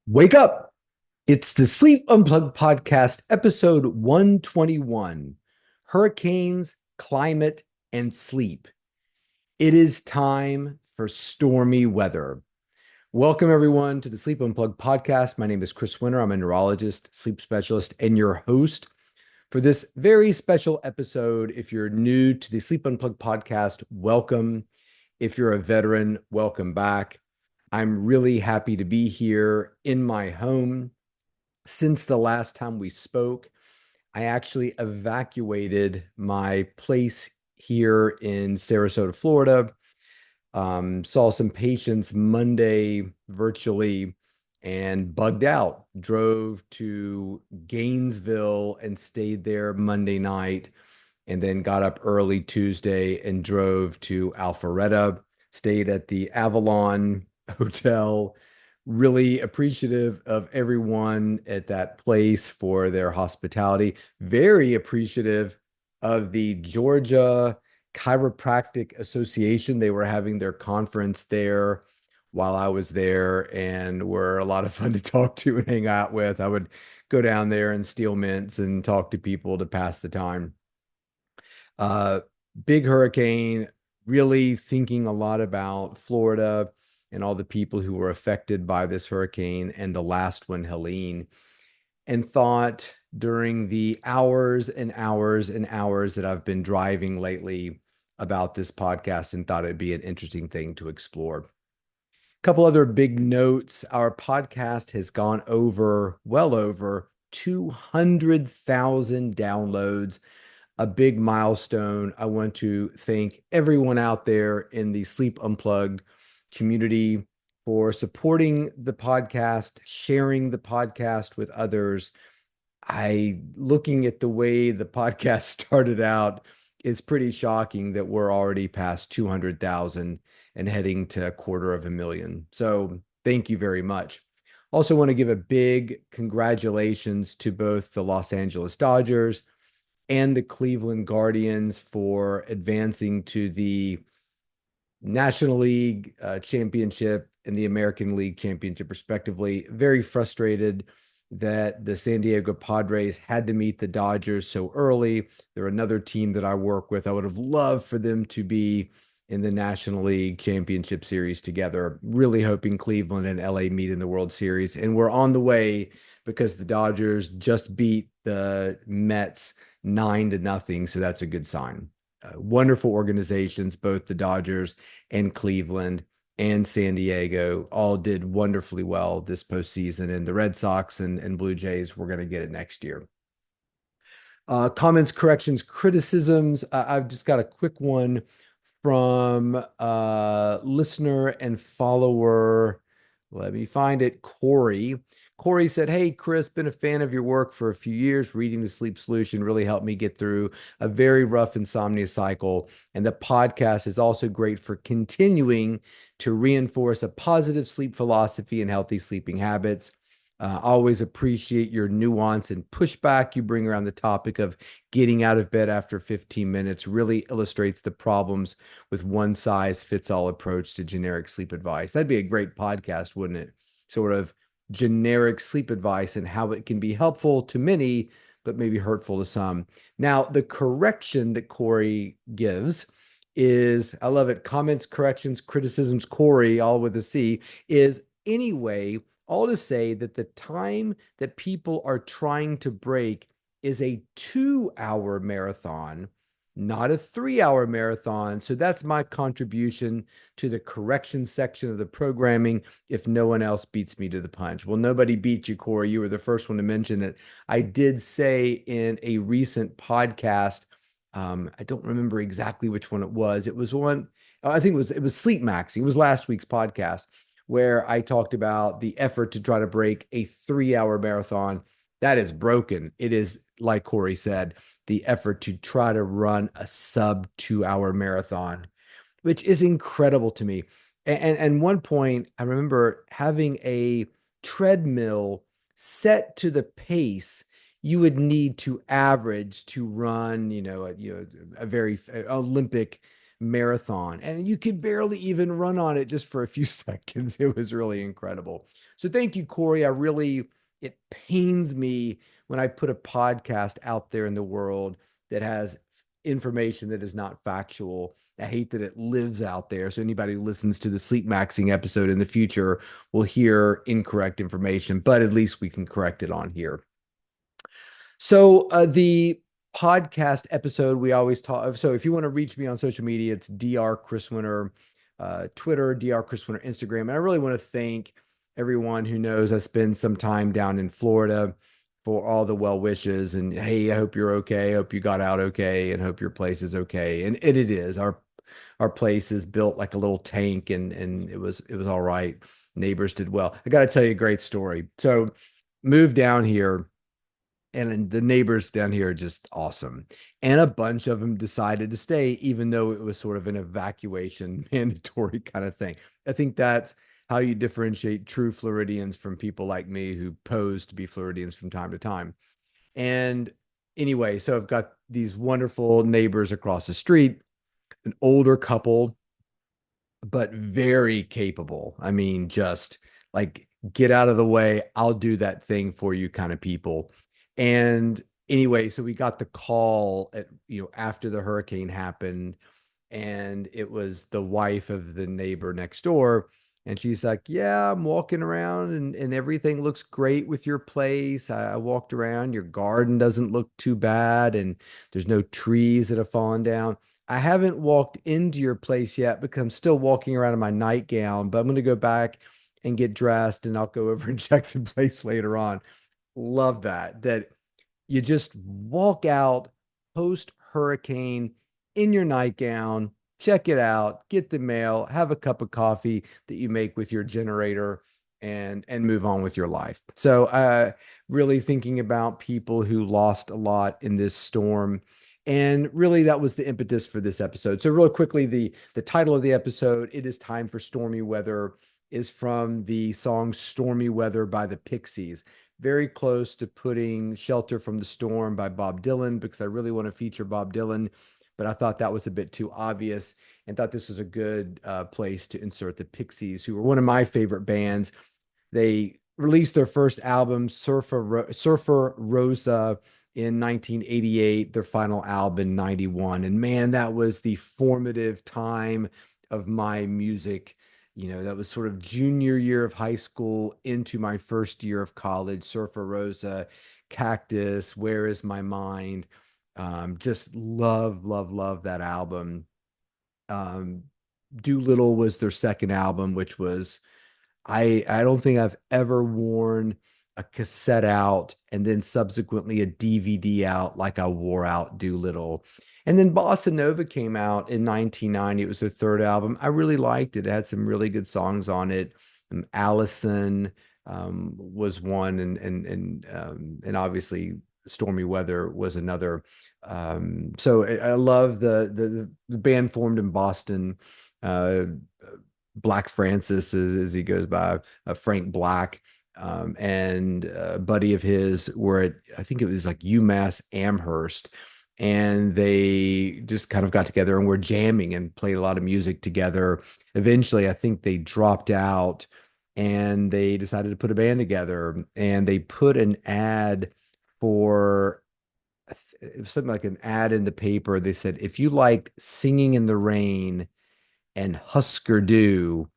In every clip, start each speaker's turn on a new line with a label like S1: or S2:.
S1: Wake up. It's the Sleep Unplugged podcast, episode 121, Hurricanes, Climate, and Sleep. It is time for stormy weather. Welcome, everyone, to the Sleep Unplugged podcast. My name is Chris Winter. I'm a neurologist, sleep specialist, and your host for this very special episode. If you're new to the Sleep Unplugged podcast, welcome. If you're a veteran, welcome back. I'm really happy to be here in my home. Since the last time we spoke, I actually evacuated my place here in Sarasota, Florida. Saw some patients Monday virtually and bugged out. Drove to Gainesville and stayed there Monday night, and then got up early Tuesday and drove to Alpharetta, stayed at the Avalon Hotel. Really appreciative of everyone at that place for their hospitality. Very appreciative of the Georgia Chiropractic Association. They were having their conference there while I was there and were a lot of fun to talk to and hang out with. I would go down there and steal mints and talk to people to pass the time. Uh, Big hurricane, really thinking a lot about Florida and all the people who were affected by this hurricane and the last one, Helene, and thought during the hours and hours and hours that I've been driving lately about this podcast and thought it'd be an interesting thing to explore. A couple other big notes. Our podcast has gone over, well over 200,000 downloads, a big milestone. I want to thank everyone out there in the Sleep Unplugged community for supporting the podcast, sharing the podcast with others. Looking at the way the podcast started out, it's pretty shocking that we're already past 200,000 and heading to 250,000. So thank you very much. Also want to give a big congratulations to both the Los Angeles Dodgers and the Cleveland Guardians for advancing to the National League Championship and the American League Championship, respectively. Very frustrated that the San Diego Padres had to meet the Dodgers so early. They're another team that I work with. I would have loved for them to be in the National League Championship Series together. Really hoping Cleveland and LA meet in the World Series. And we're on the way because the Dodgers just beat the Mets 9-0. So that's a good sign. Wonderful organizations, both the Dodgers and Cleveland and San Diego all did wonderfully well this postseason. And the Red Sox and Blue Jays, we're going to get it next year. Comments, corrections, criticisms. I've just got a quick one from listener and follower. Let me find it. Corey. Corey said, "Hey, Chris, been a fan of your work for a few years. Reading The Sleep Solution really helped me get through a very rough insomnia cycle. And the podcast is also great for continuing to reinforce a positive sleep philosophy and healthy sleeping habits. Always appreciate your nuance and pushback you bring around the topic of getting out of bed after 15 minutes. Really illustrates the problems with one size fits all approach to generic sleep advice." That'd be a great podcast, wouldn't it? Sort of generic sleep advice and how it can be helpful to many, but maybe hurtful to some. Now, the correction that Corey gives is, I love it. Comments, corrections, criticisms, Corey, all with a C, is anyway, all to say that the time that people are trying to break is a 2-hour marathon, not a 3-hour marathon. So that's my contribution to the correction section of the programming if no one else beats me to the punch. Well, nobody beat you, Corey. You were the first one to mention it. I did say in a recent podcast, I don't remember exactly which one it was. It was one, I think it was Sleep Maxing. It was last week's podcast where I talked about the effort to try to break a 3-hour marathon. That is broken. It is, like Corey said, the effort to try to run a sub 2-hour marathon, which is incredible to me. And one point, I remember having a treadmill set to the pace you would need to average to run, a very Olympic marathon, and you could barely even run on it just for a few seconds. It was really incredible. So thank you, Corey. It pains me when I put a podcast out there in the world that has information that is not factual. I hate that it lives out there. So anybody who listens to the sleep maxing episode in the future will hear incorrect information, but at least we can correct it on here. So the podcast episode we always talk. So if you want to reach me on social media, it's Dr. Chris Winter, Twitter, Dr. Chris Winter, Instagram. And I really want to thank everyone who knows I spend some time down in Florida for all the well wishes. And hey, I hope you're okay. I hope you got out okay, and hope your place is okay. And it is. Our place is built like a little tank, and it was all right. Neighbors did well. I got to tell you a great story. So moved down here, and the neighbors down here are just awesome. And a bunch of them decided to stay, even though it was sort of an evacuation mandatory kind of thing. I think that's how you differentiate true Floridians from people like me who pose to be Floridians from time to time. And anyway, so I've got these wonderful neighbors across the street, an older couple, but very capable. I mean, just like get out of the way, I'll do that thing for you kind of people. And anyway, so we got the call after the hurricane happened, and it was the wife of the neighbor next door. And she's like, yeah, I'm walking around, and everything looks great with your place. I walked around, your garden doesn't look too bad, and there's no trees that have fallen down. I haven't walked into your place yet because I'm still walking around in my nightgown, but I'm going to go back and get dressed, and I'll go over and check the place later on. Love that you just walk out post hurricane in your nightgown, check it out, get the mail, have a cup of coffee that you make with your generator, and move on with your life. So really thinking about people who lost a lot in this storm. And really that was the impetus for this episode. So real quickly, the title of the episode, It Is Time for Stormy Weather, is from the song Stormy Weather by the Pixies. Very close to putting Shelter from the Storm by Bob Dylan, because I really want to feature Bob Dylan, but I thought that was a bit too obvious, and thought this was a good place to insert the Pixies, who were one of my favorite bands. They released their first album, Surfer Rosa, in 1988, their final album, 91. And man, that was the formative time of my music. That was sort of junior year of high school into my first year of college. Surfer Rosa, Cactus, Where Is My Mind? Just love, love, love that album. Um, Doolittle was their second album, which was I don't think I've ever worn a cassette out and then subsequently a DVD out like I wore out Doolittle. And then Bossa Nova came out in 1990. It was their third album. I really liked it. It had some really good songs on it. Allison was one, and obviously Stormy Weather was another. So I love the band formed in Boston. Uh, Black Francis, as he goes by, Frank Black, and a buddy of his were at, I think it was like UMass Amherst, and they just kind of got together and were jamming and played a lot of music together. Eventually, I think they dropped out and they decided to put a band together, and they put an ad for it was something like an ad in the paper. They said, if you like Singing in the Rain and Husker Du,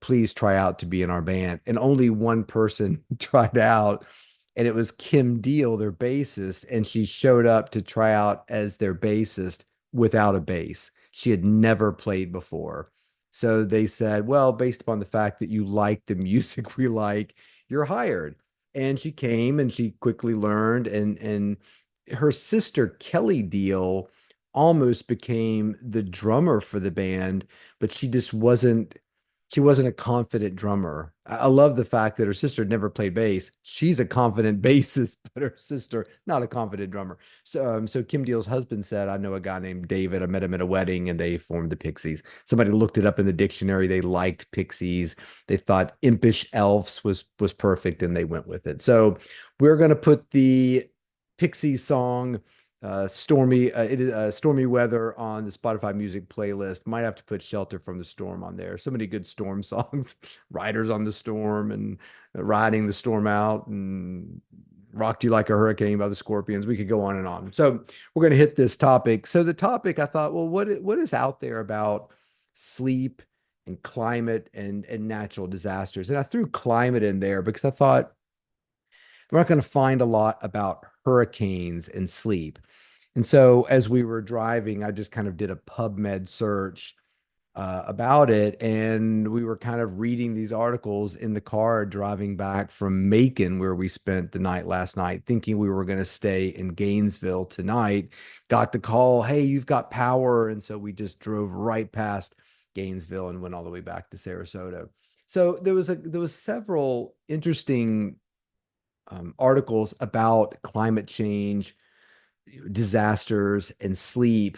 S1: please try out to be in our band. And only one person tried out, and it was Kim Deal, their bassist. And she showed up to try out as their bassist without a bass. She had never played before. So they said, well, based upon the fact that you like the music we like, you're hired. And she came and she quickly learned, and her sister Kelly Deal almost became the drummer for the band, but she wasn't a confident drummer. I love the fact that her sister never played bass. She's a confident bassist, but her sister not a confident drummer. So Kim Deal's husband said, "I know a guy named David. I met him at a wedding, and they formed the Pixies." Somebody looked it up in the dictionary. They liked Pixies. They thought impish elves was perfect, and they went with it. So we're gonna put the Pixies song It is stormy weather on the Spotify music playlist. Might have to put Shelter from the Storm on there. So many good storm songs. Riders on the Storm and Riding the Storm Out and Rocked You Like a Hurricane by the Scorpions. We could go on and on. So we're going to hit this topic. So the topic, I thought, well, what is out there about sleep and climate and natural disasters? And I threw climate in there because I thought we're not going to find a lot about hurricanes and sleep. And so as we were driving, I just kind of did a PubMed search about it. And we were kind of reading these articles in the car driving back from Macon, where we spent the night last night, thinking we were going to stay in Gainesville tonight. Got the call, hey, you've got power. And so we just drove right past Gainesville and went all the way back to Sarasota. So there was several interesting articles about climate change, disasters, and sleep.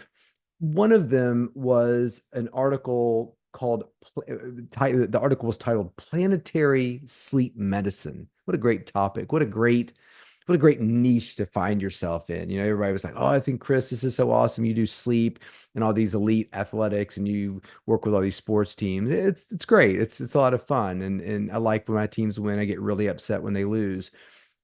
S1: One of them was an article called, the article was titled Planetary Sleep Medicine. What a great topic. What a great niche to find yourself in. Everybody was like, oh, I think, Chris, this is so awesome. You do sleep and all these elite athletics and you work with all these sports teams. It's great. It's a lot of fun. And I like when my teams win. I get really upset when they lose.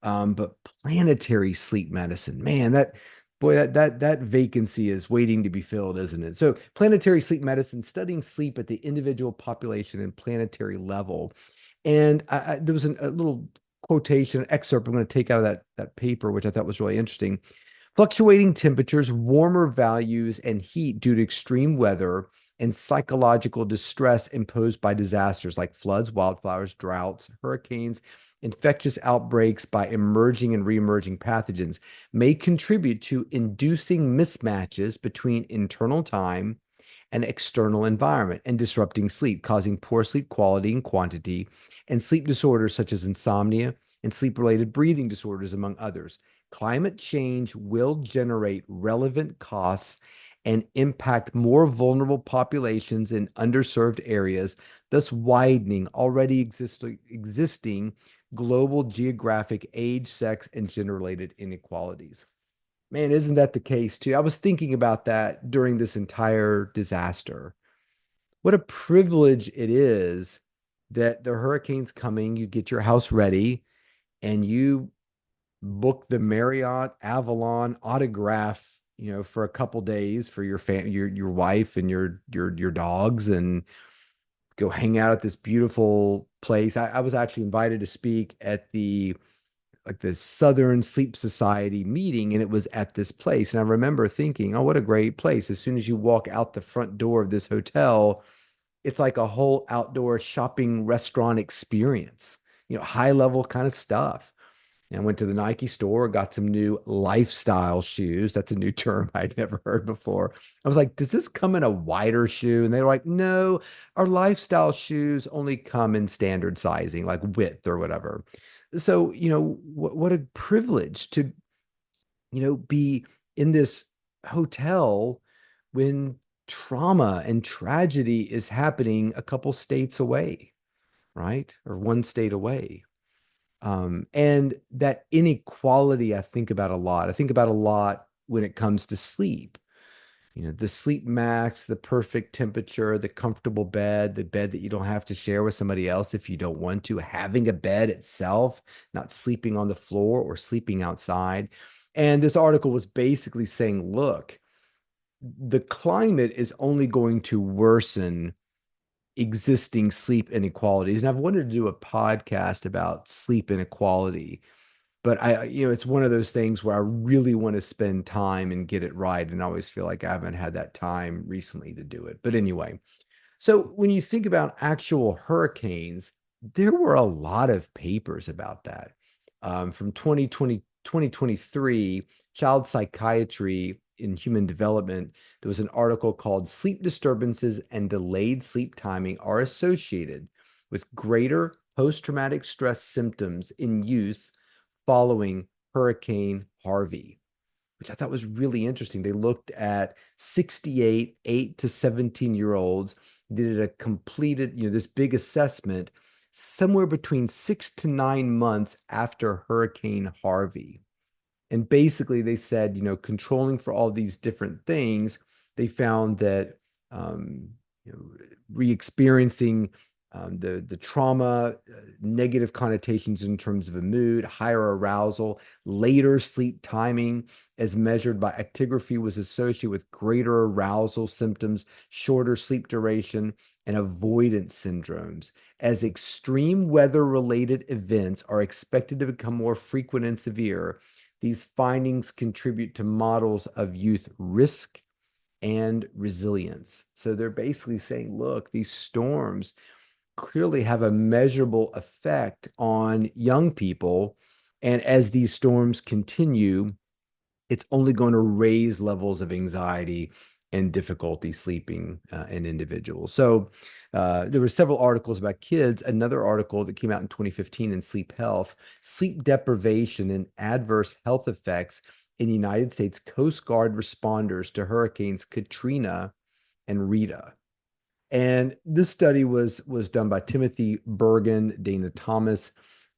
S1: But planetary sleep medicine, man, that vacancy is waiting to be filled, isn't it? So planetary sleep medicine, studying sleep at the individual population and planetary level. And there was a little quotation excerpt I'm going to take out of that paper, which I thought was really interesting. Fluctuating temperatures, warmer values, and heat due to extreme weather and psychological distress imposed by disasters like floods, wildfires, droughts, hurricanes, infectious outbreaks by emerging and reemerging pathogens may contribute to inducing mismatches between internal time and external environment and disrupting sleep, causing poor sleep quality and quantity, and sleep disorders such as insomnia and sleep-related breathing disorders, among others. Climate change will generate relevant costs and impact more vulnerable populations in underserved areas, thus widening already existing global geographic age, sex, and gender-related inequalities. Man, isn't that the case too? I was thinking about that during this entire disaster. What a privilege it is that the hurricane's coming, you get your house ready, and you book the Marriott Avalon Autograph, for a couple days for your wife and your dogs, and go hang out at this beautiful place. I was actually invited to speak at the Southern Sleep Society meeting, and it was at this place. And I remember thinking, oh, what a great place. As soon as you walk out the front door of this hotel, it's like a whole outdoor shopping restaurant experience, high level kind of stuff. And I went to the Nike store, got some new lifestyle shoes. That's a new term I'd never heard before. I was like, does this come in a wider shoe? And they were like, no, our lifestyle shoes only come in standard sizing, like width or whatever. So, what a privilege to, be in this hotel when trauma and tragedy is happening a couple states away, right? Or one state away. And that inequality, I think about a lot. I think about a lot when it comes to sleep. The sleep max, the perfect temperature, the comfortable bed, the bed that you don't have to share with somebody else if you don't want to, having a bed itself, not sleeping on the floor or sleeping outside. And this article was basically saying, look, the climate is only going to worsen existing sleep inequalities. And I've wanted to do a podcast about sleep inequality, but it's one of those things where I really want to spend time and get it right. And I always feel like I haven't had that time recently to do it. But anyway, so when you think about actual hurricanes, there were a lot of papers about that. From 2023, Child Psychiatry in Human Development, there was an article called Sleep Disturbances and Delayed Sleep Timing Are Associated with Greater Post-Traumatic Stress Symptoms in Youth Following Hurricane Harvey, which I thought was really interesting. They looked at 68 8 to 17-year-olds, did a completed, this big assessment somewhere between 6 to 9 months after Hurricane Harvey. And basically, they said, controlling for all these different things, they found that um, re-experiencing the trauma, negative connotations in terms of a mood, higher arousal, later sleep timing, as measured by actigraphy, was associated with greater arousal symptoms, shorter sleep duration, and avoidance syndromes. As extreme weather-related events are expected to become more frequent and severe, these findings contribute to models of youth risk and resilience. So they're basically saying, look, these storms clearly have a measurable effect on young people. And as these storms continue, it's only going to raise levels of anxiety and difficulty sleeping in individuals. So there were several articles about kids. Another article that came out in 2015 in Sleep Health, sleep deprivation and adverse health effects in United States Coast Guard responders to hurricanes Katrina and Rita. And this study was done by Timothy Bergen, Dana Thomas,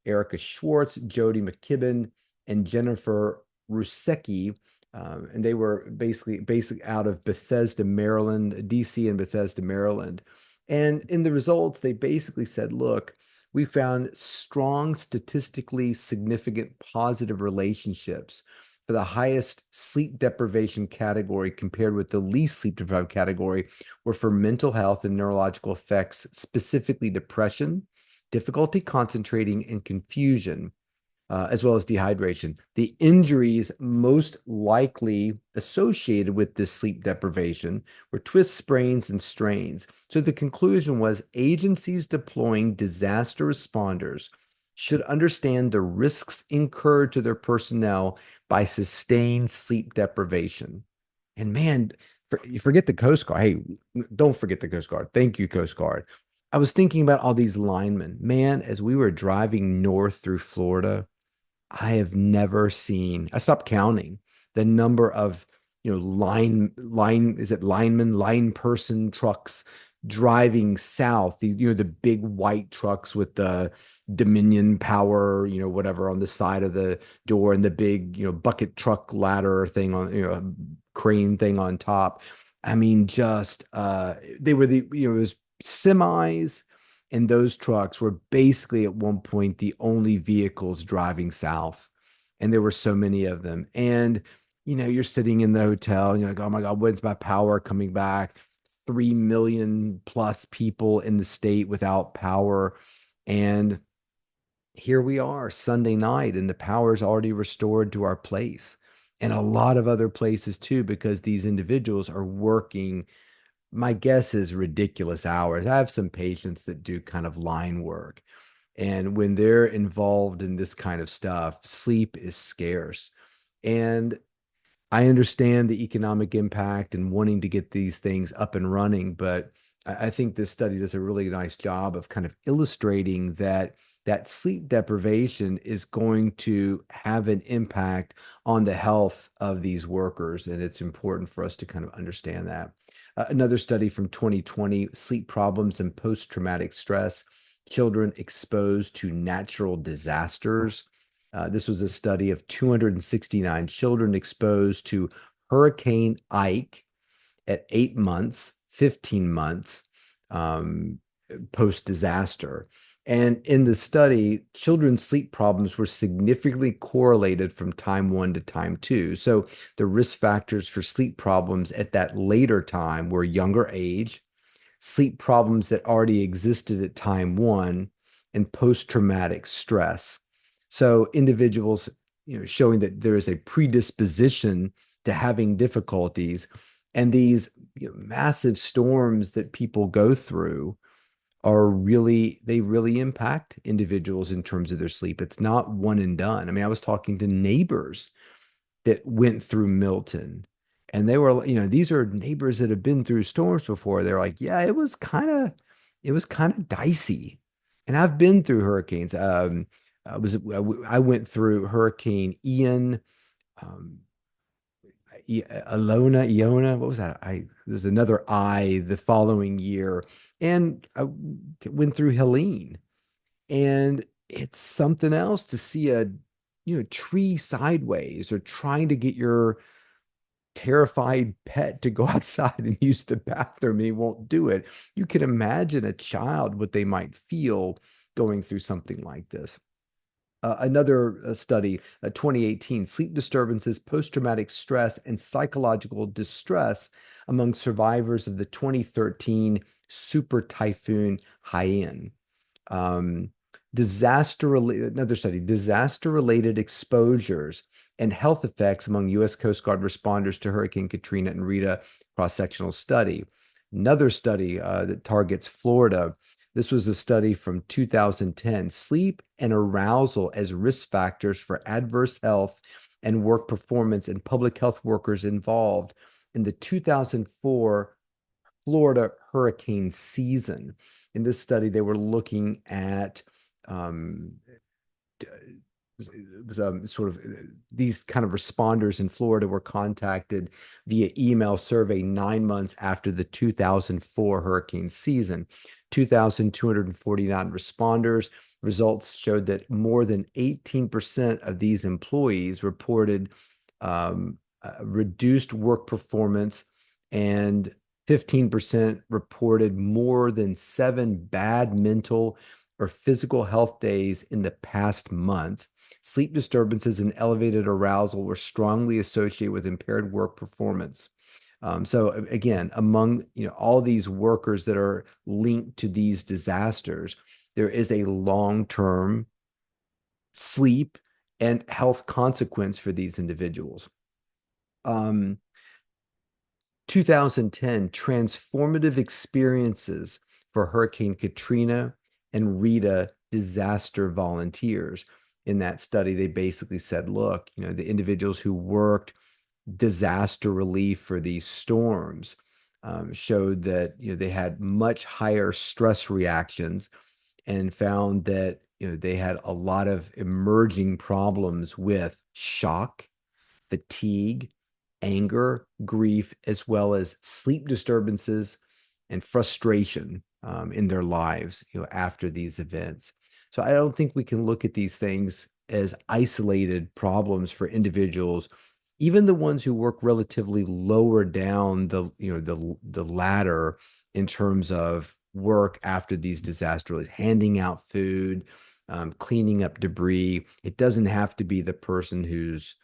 S1: Erica Schwartz, Jody McKibben, and Jennifer Rusecki. And they were basically out of Bethesda, Maryland, DC and Bethesda, Maryland. And in the results, they basically said, look, we found strong, statistically significant positive relationships for the highest sleep deprivation category compared with the least sleep deprived category were for mental health and neurological effects, specifically depression, difficulty concentrating, and confusion, as well as dehydration. The injuries most likely associated with this sleep deprivation were twists, sprains, and strains. So the conclusion was agencies deploying disaster responders should understand the risks incurred to their personnel by sustained sleep deprivation. And man, you forget the Coast Guard. Hey, don't forget the Coast Guard. Thank you, Coast Guard. I was thinking about all these linemen. Man, as we were driving north through Florida, I have never seen, I stopped counting the number of, is it lineman, line person trucks driving south, the big white trucks with the Dominion power, whatever on the side of the door and the big, bucket truck ladder thing on, crane thing on top. I mean, just, they were it was semis, and those trucks were basically at one point the only vehicles driving south. And there were so many of them. And, you're sitting in the hotel and you're like, oh my God, when's my power coming back? 3 million plus people in the state without power. And here we are Sunday night, and the power is already restored to our place and a lot of other places too, because these individuals are working, my guess is ridiculous hours. I have some patients that do kind of line work. And when they're involved in this kind of stuff, sleep is scarce. And I understand the economic impact and wanting to get these things up and running, but I think this study does a really nice job of kind of illustrating that sleep deprivation is going to have an impact on the health of these workers, and it's important for us to kind of understand that. Another study from 2020, sleep problems and post-traumatic stress, children exposed to natural disasters. This was a study of 269 children exposed to Hurricane Ike at 8 months, 15 months post disaster. And in the study, children's sleep problems were significantly correlated from time one to time two. So the risk factors for sleep problems at that later time were younger age, sleep problems that already existed at time one, and post-traumatic stress. So individuals, showing that there is a predisposition to having difficulties, and these massive storms that people go through they really impact individuals in terms of their sleep. It's not one and done. I mean, I was talking to neighbors that went through Milton. And they were, these are neighbors that have been through storms before. They're like, yeah, it was kind of dicey. And I've been through hurricanes. I went through Hurricane Ian, um, Iona, what was that? There's another I the following year. And I went through Helene. And it's something else to see a tree sideways or trying to get your terrified pet to go outside and use the bathroom. He won't do it. You can imagine a child what they might feel going through something like this. Another study, 2018, sleep disturbances, post-traumatic stress, and psychological distress among survivors of the 2013 super typhoon Haiyan. Um, another study, disaster-related exposures and health effects among U.S. Coast Guard responders to Hurricane Katrina and Rita, cross-sectional study. Another study that targets Florida. This was a study from 2010, sleep and arousal as risk factors for adverse health and work performance in public health workers involved in the 2004 Florida hurricane season. In this study, they were looking at um, it was sort of these kind of responders in Florida were contacted via email survey 9 months after the 2004 hurricane season. 2,249 responders. Results showed that more than 18% of these employees reported reduced work performance, and 15% reported more than 7 bad mental or physical health days in the past month. Sleep disturbances and elevated arousal were strongly associated with impaired work performance. So again, among all these workers that are linked to these disasters, there is a long-term sleep and health consequence for these individuals. 2010 transformative experiences for Hurricane Katrina and Rita disaster volunteers. In that study, they basically said, look, the individuals who worked disaster relief for these storms showed that they had much higher stress reactions and found that they had a lot of emerging problems with shock, fatigue, anger, grief, as well as sleep disturbances and frustration in their lives, after these events. So I don't think we can look at these things as isolated problems for individuals, even the ones who work relatively lower down the ladder in terms of work after these disasters, handing out food, cleaning up debris. It doesn't have to be the person who's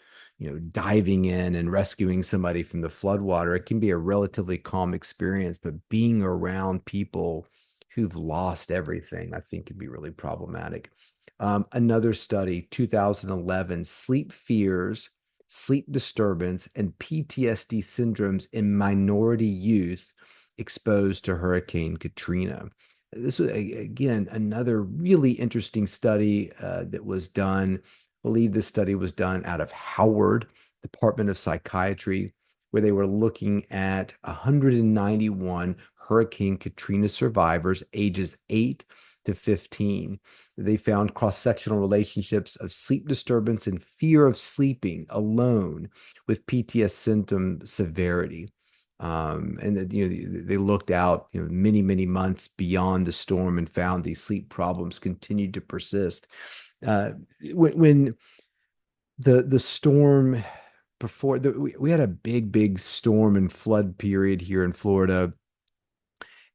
S1: diving in and rescuing somebody from the floodwater. It can be a relatively calm experience, but being around people who've lost everything, I think, could be really problematic. Another study, 2011, sleep fears, sleep disturbance, and PTSD syndromes in minority youth exposed to Hurricane Katrina. This was, again, another really interesting study that was done. I believe this study was done out of Howard Department of Psychiatry, where they were looking at 191 Hurricane Katrina survivors ages 8 to 15. They found cross-sectional relationships of sleep disturbance and fear of sleeping alone with PTS symptom severity. And that they looked out many, many months beyond the storm and found these sleep problems continued to persist. Uh, when the storm before we had a big storm and flood period here in Florida,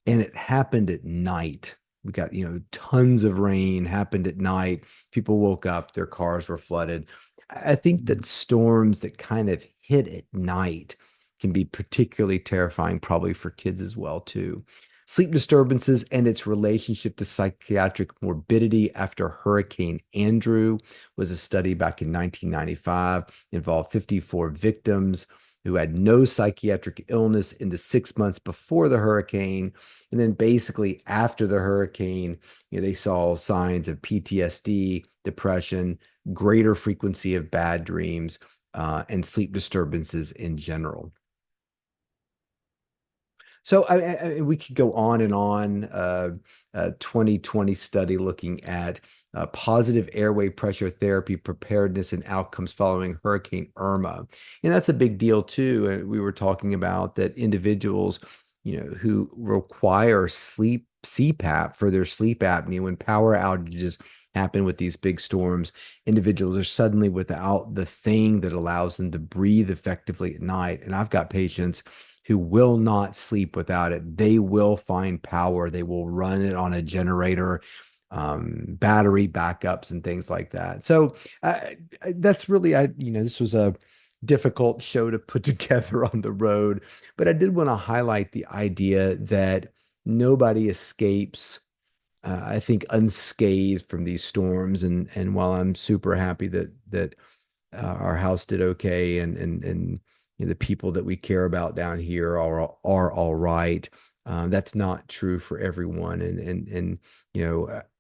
S1: and it happened at night. We got tons of rain happened at night. People woke up, their cars were flooded. I think that storms that kind of hit at night can be particularly terrifying, probably for kids as well too. Sleep disturbances and its relationship to psychiatric morbidity after Hurricane Andrew was a study back in 1995, involved 54 victims who had no psychiatric illness in the 6 months before the hurricane. And then basically after the hurricane, they saw signs of PTSD, depression, greater frequency of bad dreams, and sleep disturbances in general. So we could go on and on. 2020 study looking at positive airway pressure therapy preparedness and outcomes following Hurricane Irma, and that's a big deal too. We were talking about that individuals, who require sleep CPAP for their sleep apnea. When power outages happen with these big storms, individuals are suddenly without the thing that allows them to breathe effectively at night. And I've got patients who will not sleep without it. They will find power. They will run it on a generator, battery backups, and things like that. So that's really, this was a difficult show to put together on the road, but I did want to highlight the idea that nobody escapes, I think, unscathed from these storms. And while I'm super happy that our house did okay, and the people that we care about down here are all right. That's not true for everyone, and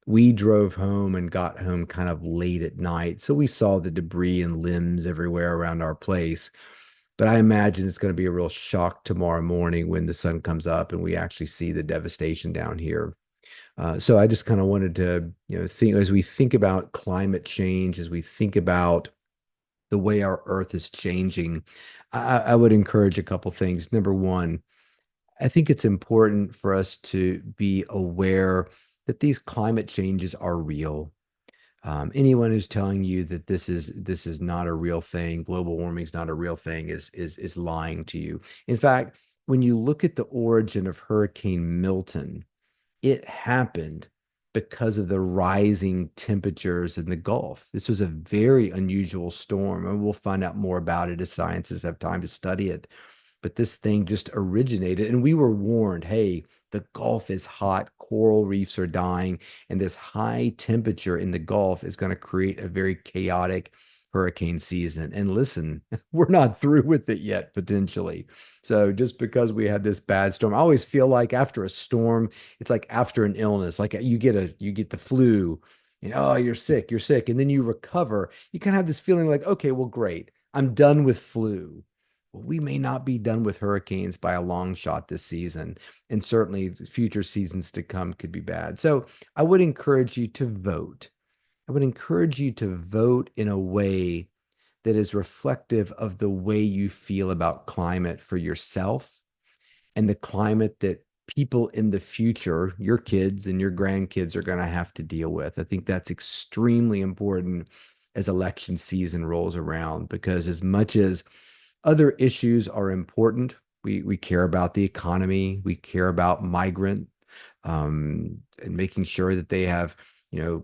S1: we drove home and got home kind of late at night, so we saw the debris and limbs everywhere around our place. But I imagine it's going to be a real shock tomorrow morning when the sun comes up and we actually see the devastation down here. So I just kind of wanted to, think as we think about climate change, as we think about the way our Earth is changing, I would encourage a couple things. Number one, I think it's important for us to be aware that these climate changes are real. Anyone who's telling you that this is not a real thing, global warming is not a real thing, is lying to you. In fact, when you look at the origin of Hurricane Milton, it happened because of the rising temperatures in the Gulf. This was a very unusual storm, and we'll find out more about it as scientists have time to study it. But this thing just originated, and we were warned, hey, the Gulf is hot, coral reefs are dying, and this high temperature in the Gulf is going to create a very chaotic hurricane season. And listen, we're not through with it yet, potentially. So just because we had this bad storm, I always feel like after a storm, it's like after an illness, like you get the flu, oh, you're sick, and then you recover. You kind of have this feeling like, okay, well, great, I'm done with flu. Well, we may not be done with hurricanes by a long shot this season, and certainly future seasons to come could be bad. So I would encourage you to vote. I would encourage you to vote in a way that is reflective of the way you feel about climate for yourself and the climate that people in the future, your kids and your grandkids, are going to have to deal with. I think that's extremely important as election season rolls around, because as much as other issues are important, we care about the economy, we care about migrant, and making sure that they have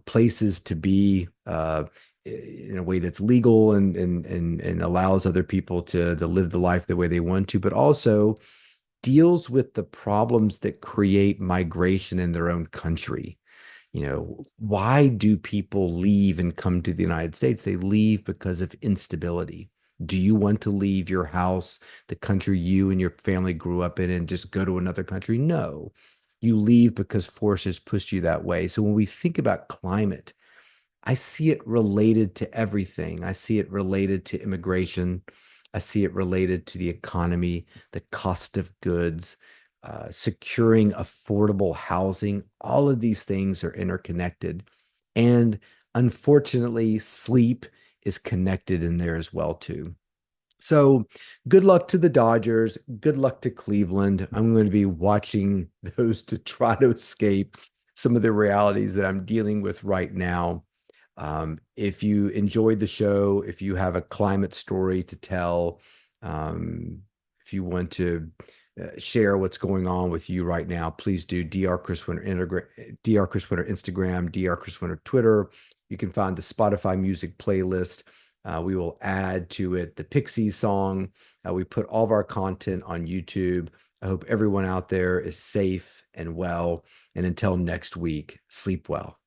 S1: places to be, in a way that's legal and allows other people to live the life the way they want to, but also deals with the problems that create migration in their own country. Why do people leave and come to the United States? They leave because of instability. Do you want to leave your house, the country you and your family grew up in, and just go to another country? No. You leave because forces push you that way. So when we think about climate, I see it related to everything. I see it related to immigration. I see it related to the economy, the cost of goods, securing affordable housing. All of these things are interconnected. And unfortunately, sleep is connected in there as well too. So good luck to the Dodgers. Good luck to Cleveland. I'm going to be watching those to try to escape some of the realities that I'm dealing with right now. If you enjoyed the show, if you have a climate story to tell, if you want to share what's going on with you right now, please do. Dr. Chris Winter Instagram, Dr. Chris Winter Twitter. You can find the Spotify music playlist. We will add to it the Pixies song. We put all of our content on YouTube. I hope everyone out there is safe and well. And until next week, sleep well.